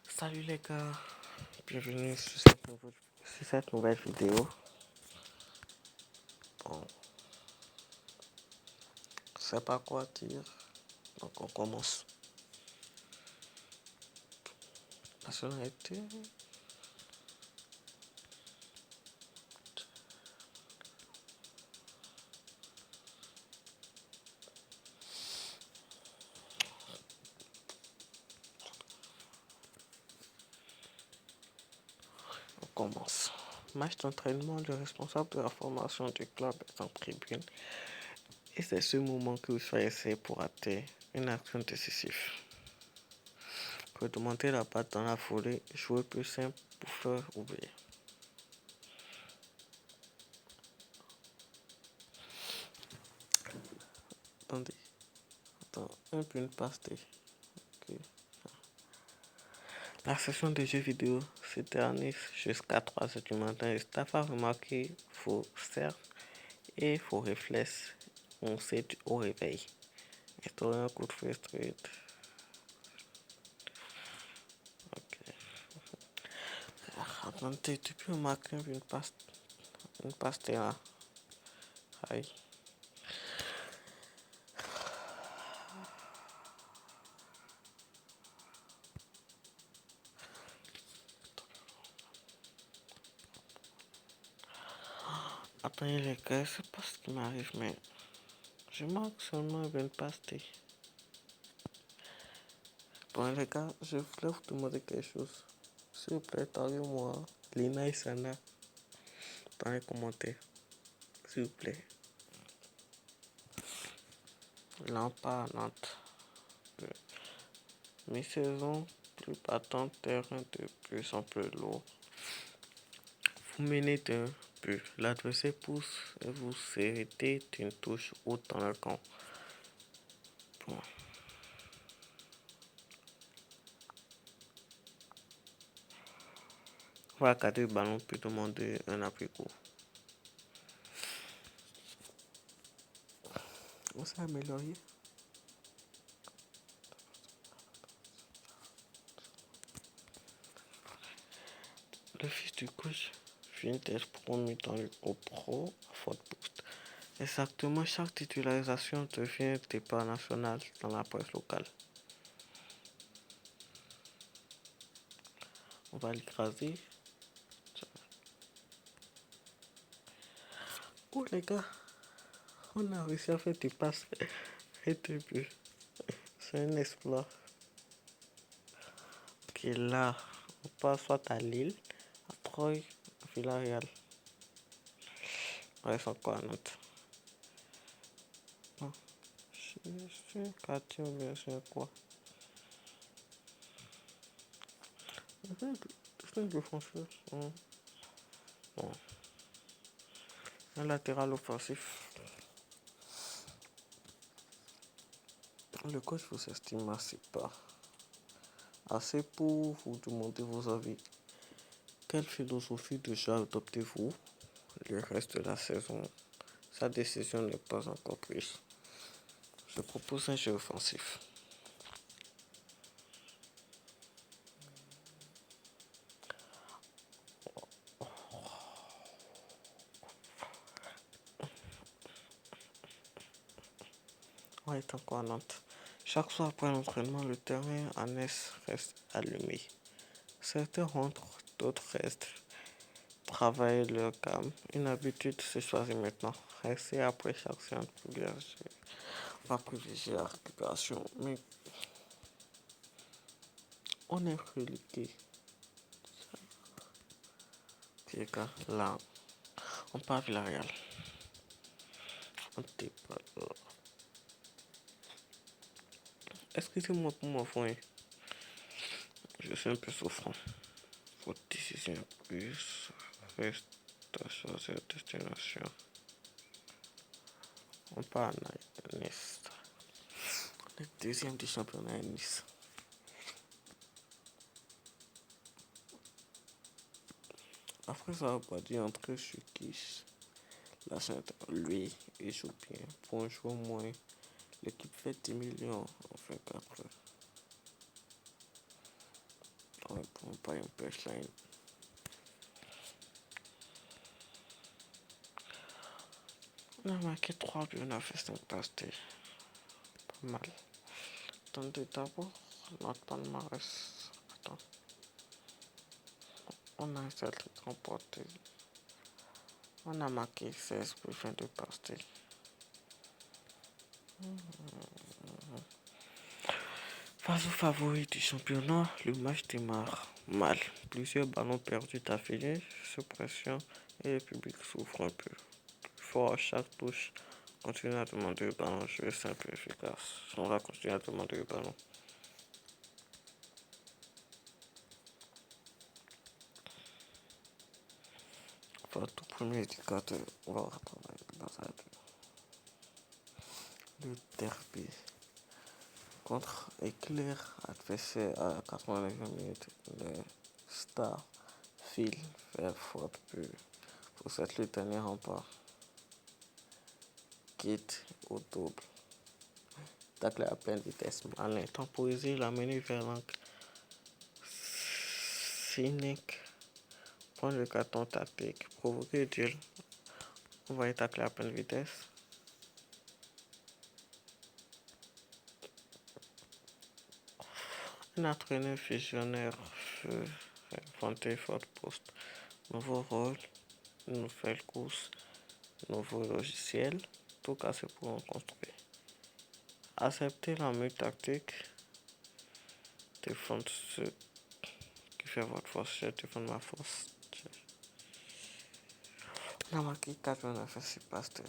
Salut les gars, bienvenue sur cette nouvelle vidéo. Bon, je sais pas quoi dire, donc on commence. Nationalité, on commence. Match d'entraînement, le responsable de la formation du club est en tribune et c'est ce moment qu'il faut essayer pour rater une action décisive. Redemander la balle dans la foulée, jouer plus simple pour faire oublier. Attends, un peu une passe D. Okay. La session de jeux vidéo s'éternise jusqu'à 3h du matin et Staff a remarqué vos cercles et vos réflexes on sait au réveil. Instaurer un coup de feu straight. Ok. Attendez, tu peux marquer une passe là. Aïe. Attendez les gars, je sais pas ce qui m'arrive, mais je marque seulement une passe. Bon les gars, je voulais vous demander quelque chose. S'il vous plaît, taguez-moi Lina et Sana dans les commentaires. S'il vous plaît. Lampa à Nantes. Mi-saison, plus battant, terrain de plus en plus lourd. Vous menez d'un but. L'adversaire pousse et vous héritez d'une touche haute dans le camp. Bon. On va garder le ballon puis demander un appui court. On s'est amélioré. Le fils du coach vient d'être promu dans le groupe pro à Fort Boost. Exactement, chaque titularisation devient un débat national dans la presse locale. On va l'écraser. Oh les gars, on a réussi à faire des passes et des buts. C'est un exploit. Ok, là, on passe soit à Lille, à Troyes, à Villarreal. Ouais, c'est quoi Nantes? Non, c'est un quartier ou bien c'est quoi? C'est un défenseur. Bon. Un latéral offensif. Le coach vous estime assez pour vous demander vos avis. Quelle philosophie de jeu adoptez-vous le reste de la saison? Sa décision n'est pas encore prise. Je propose un jeu offensif. On est encore à Nantes. Chaque soir après l'entraînement, le terrain en est reste allumé. Certains rentrent, d'autres restent. Travailler leur gamme. Une habitude se choisit maintenant. Rester après chaque séance on va privilégier la récupération. Mais on est relégué. Les gars, là, on part à Villarreal. On débat. Excusez-moi pour mon foin. Je suis un peu souffrant. Votre décision plus reste à choisir destination. On part à Nice. Le deuxième du championnat à Nice. Après ça, on va dire entrer sur Kish. La Sainte, lui, il joue bien. Pour un joueur moins L'équipe fait 10 millions en 24 heures. Ouais, pour pas une punchline. On a marqué 3 buts, on a fait 5 passes. Pas mal. Attendez d'abord notre palmarès. Attends. On a Celtic remporté. On a marqué 16 buts, 22 passes. Face aux favoris du championnat, le match démarre mal. Plusieurs ballons perdus d'affilée, sous pression et le public souffre un peu. Fort à chaque touche, continue à demander le ballon, jouer simple et efficace. On va continuer à demander le ballon. Enfin, tout premier indicateur, on va retravailler dans le derby contre Éclair, adversaire à 89 minutes. Le Star file vers faute pour cette le dernier rempart. Quitte au double. Tacle à pleine vitesse. Malin temporisé, la menée vers l'angle. Cynique. Prendre le carton tactique. Provoquer le duel. On va y tacler à pleine vitesse. Un entraîneur visionnaire fut inventé fort poste. Nouveau rôle, nouvelle course, nouveau logiciel. Tout cas, c'est pour en construire. Accepter la mue tactique. Défendre ce qui fait votre force. Je défends ma force. On a marqué 89 et c'est pastel.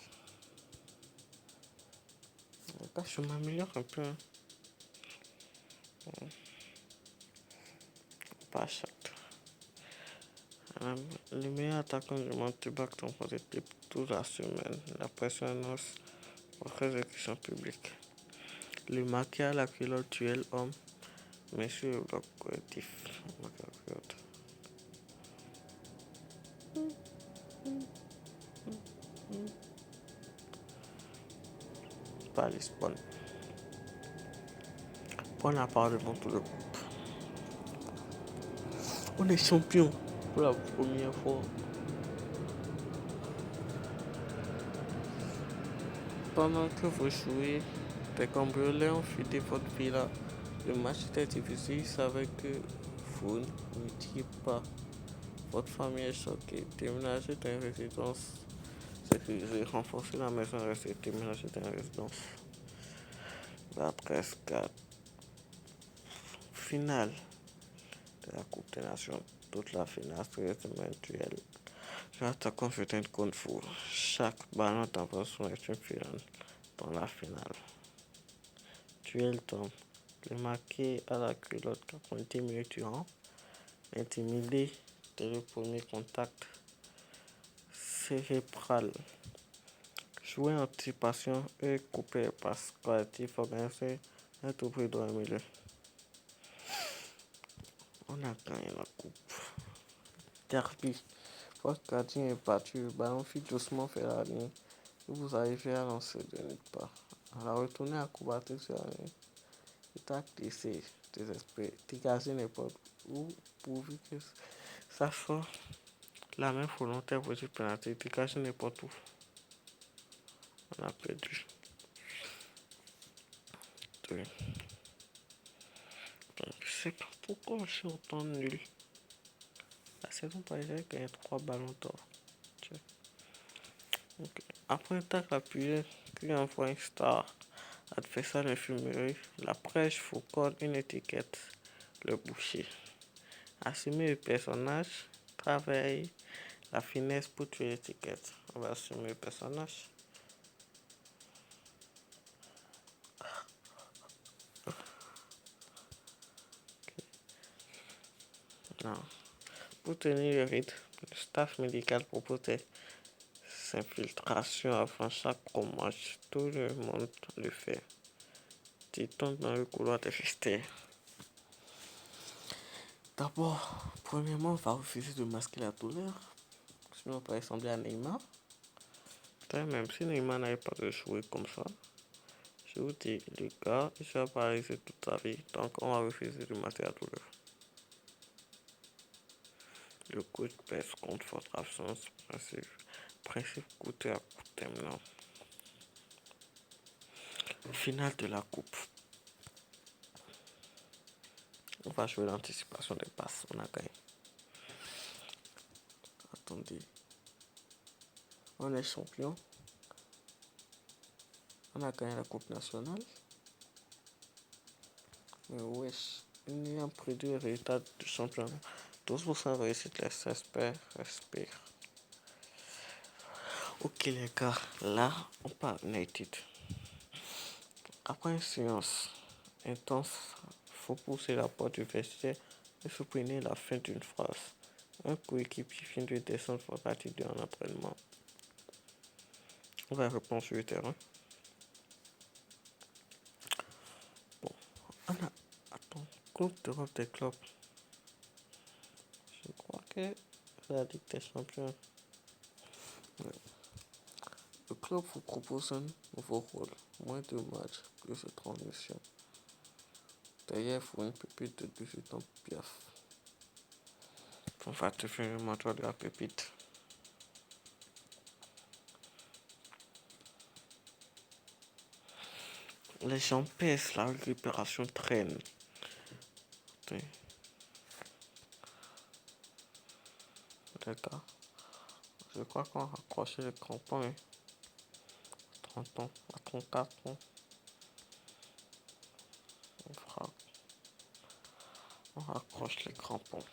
Je m'améliore un peu. Pas chaque. Les meilleurs attaquants du monde débarquent en prototype toute la semaine. La pression annonce aux exécutions publiques. Le marqué à la culotte duel homme, monsieur le bloc collectif. Pas Lisbonne. Prends la part devant tout le groupe. On est champion pour la première fois. Pendant que vous jouez, des cambrioleurs ont fêté votre villa. Le match était difficile, savait que vous ne dites pas. Votre famille est choquée. Déménager dans une résidence sécurisée. Renforcer la maison restée. Déménager dans une résidence. La 13-4. Finale de la Coupe des Nations. Toute la finale reste un duel. L'attaquant fait un contre vous. Chaque ballon d'envoie est une finale dans la finale. Duel tombe. Le marqué à la culotte 90 minutes durant. Intimidé dès le premier contact cérébral. Jouer en anticipation et couper passe collectif organisé à tout prix dans le milieu. On a gagné la coupe. Derby. Votre gardien est battu. Le ballon file doucement vers la ligne. Et vous arrivez à lancer de nulle part. À la retourner à combattre sur la ligne. Le tac d'essai désespéré. Dégager n'importe où pourvu que ça soit la main volontaire pour du pénalité. Dégager n'importe où. On a perdu. Oui. Je sais pas pourquoi je suis autant nul. La saison passée, j'ai gagné 3 ballons d'or. Okay. Après un tacle appuyé qui envoie une star adversaire à l'infirmerie, la presse vous colle une étiquette, le boucher. Assumer le personnage, travailler la finesse pour tuer l'étiquette. On va assumer le personnage. Non. Pour tenir le rythme, le staff médical propose des infiltrations avant chaque match. Tout le monde le fait. Dit-on dans le couloir de vestiaire. D'abord, premièrement, on va refuser de masquer la douleur. Sinon, on peut ressembler à Neymar. Même si Neymar n'avait pas de jouer comme ça, Je vous dis, le gars, il sera paralysé toute sa vie. Donc, on va refuser du matériel à douleur. Le coach pèse contre votre absence. Principe coûté à court terme. Non. Finale de la coupe. On va jouer l'anticipation des passes. On a gagné. Attendez. On est champion. On a gagné la coupe nationale. Mais wesh. N'ayant produit le résultat du championnat. 12% de réussite, les respire. Ok les gars, là on parle United. Après une séance intense, faut pousser la porte du vestiaire et supprimer la fin d'une phrase. Un coéquipier vient de descendre fatigué en entraînement. On va répondre sur le terrain. Bon, on a. Attends, Coupe d'Europe des clubs. Je crois que c'est la Ligue des Champions. Ouais. Le club vous propose un nouveau rôle. Moins de matchs, plus de transmission. Derrière, il faut une pépite de 18 ans Piaf. On va te faire un mentor de la pépite. Les gens pèsent, la récupération traîne. Les gars, je crois qu'on a raccroché les crampons. Hein. 30 ans, à 34 ans. On raccroche les crampons.